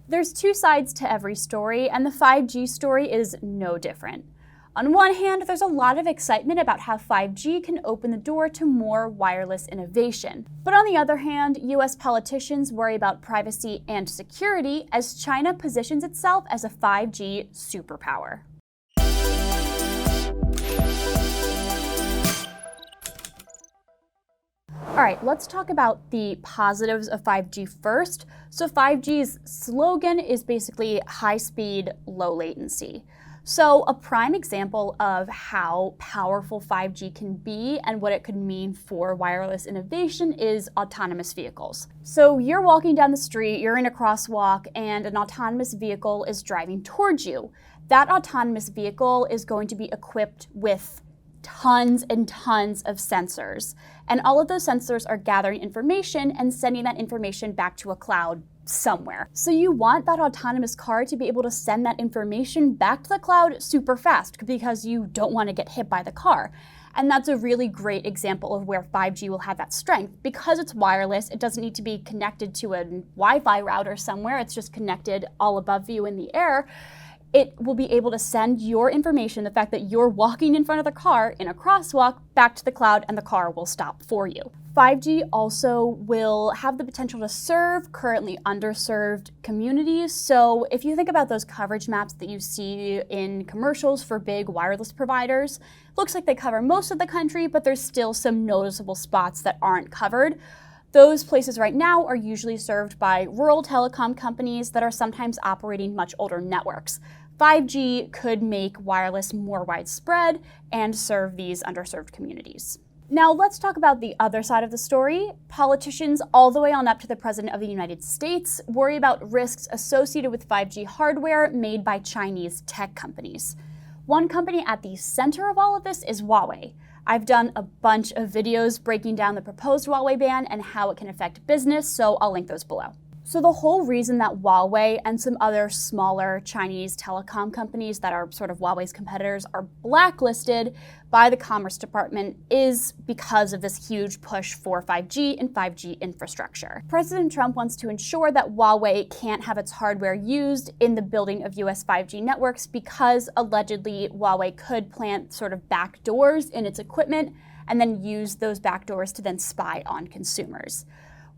There's two sides to every story, and the 5G story is no different. On one hand, there's a lot of excitement about how 5G can open the door to more wireless innovation. But on the other hand, US politicians worry about privacy and security as China positions itself as a 5G superpower. All right, let's talk about the positives of 5G first. So 5G's slogan is basically high speed, low latency. So a prime example of how powerful 5G can be and what it could mean for wireless innovation is autonomous vehicles. So you're walking down the street, you're in a crosswalk, and an autonomous vehicle is driving towards you. That autonomous vehicle is going to be equipped with tons and tons of sensors. And all of those sensors are gathering information and sending that information back to a cloud somewhere. So you want that autonomous car to be able to send that information back to the cloud super fast because you don't want to get hit by the car. And that's a really great example of where 5G will have that strength. Because it's wireless, it doesn't need to be connected to a Wi-Fi router somewhere. It's just connected all above you in the air. It will be able to send your information, the fact that you're walking in front of the car in a crosswalk, back to the cloud, and the car will stop for you. 5G also will have the potential to serve currently underserved communities. So if you think about those coverage maps that you see in commercials for big wireless providers, looks like they cover most of the country, but there's still some noticeable spots that aren't covered. Those places right now are usually served by rural telecom companies that are sometimes operating much older networks. 5G could make wireless more widespread and serve these underserved communities. Now let's talk about the other side of the story. Politicians all the way on up to the President of the United States worry about risks associated with 5G hardware made by Chinese tech companies. One company at the center of all of this is Huawei. I've done a bunch of videos breaking down the proposed Huawei ban and how it can affect business, so I'll link those below. So the whole reason that Huawei and some other smaller Chinese telecom companies that are sort of Huawei's competitors are blacklisted by the Commerce Department is because of this huge push for 5G and 5G infrastructure. President Trump wants to ensure that Huawei can't have its hardware used in the building of US 5G networks because allegedly Huawei could plant sort of back doors in its equipment and then use those back doors to then spy on consumers.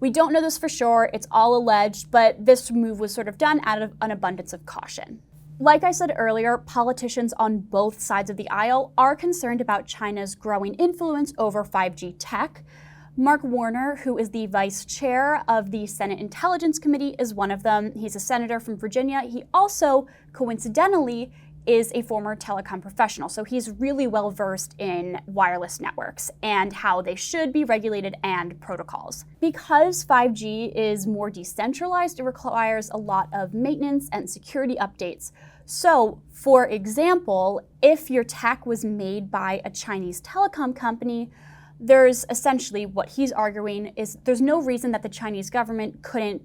We don't know this for sure, it's all alleged, but this move was sort of done out of an abundance of caution. Like I said earlier, politicians on both sides of the aisle are concerned about China's growing influence over 5G tech. Mark Warner, who is the vice chair of the Senate Intelligence Committee, is one of them. He's a senator from Virginia. He also, coincidentally, is a former telecom professional, so he's really well versed in wireless networks and how they should be regulated and protocols. Because 5G is more decentralized, it requires a lot of maintenance and security updates. So, for example, if your tech was made by a Chinese telecom company, there's essentially what he's arguing is there's no reason that the Chinese government couldn't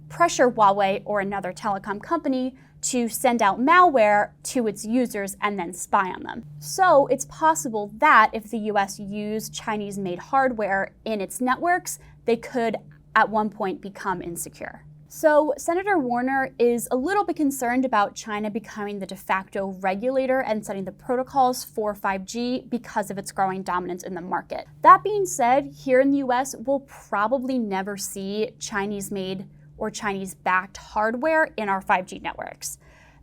pressure Huawei or another telecom company to send out malware to its users and then spy on them. So it's possible that if the US used Chinese-made hardware in its networks, they could at one point become insecure. So Senator Warner is a little bit concerned about China becoming the de facto regulator and setting the protocols for 5G because of its growing dominance in the market. That being said, here in the US, we'll probably never see Chinese-made or Chinese-backed hardware in our 5G networks.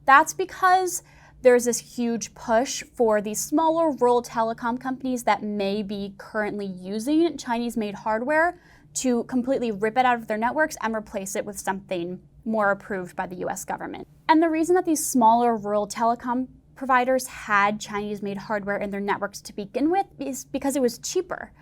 That's because there's this huge push for these smaller rural telecom companies that may be currently using Chinese-made hardware to completely rip it out of their networks and replace it with something more approved by the US government. And the reason that these smaller rural telecom providers had Chinese-made hardware in their networks to begin with is because it was cheaper.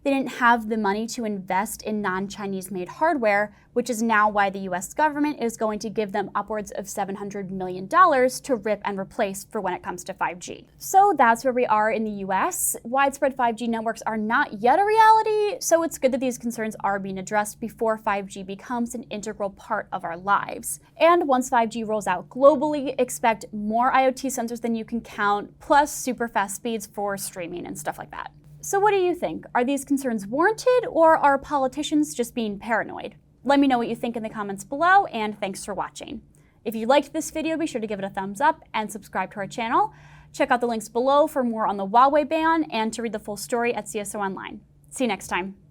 They didn't have the money to invest in non-Chinese made hardware, which is now why the US government is going to give them upwards of $700 million to rip and replace for when it comes to 5G. So that's where we are in the US. Widespread 5G networks are not yet a reality, so it's good that these concerns are being addressed before 5G becomes an integral part of our lives. And once 5G rolls out globally, expect more IoT sensors than you can count, plus super fast speeds for streaming and stuff like that. So what do you think? Are these concerns warranted, or are politicians just being paranoid? Let me know what you think in the comments below, and thanks for watching. If you liked this video, be sure to give it a thumbs up and subscribe to our channel. Check out the links below for more on the Huawei ban and to read the full story at CSO Online. See you next time.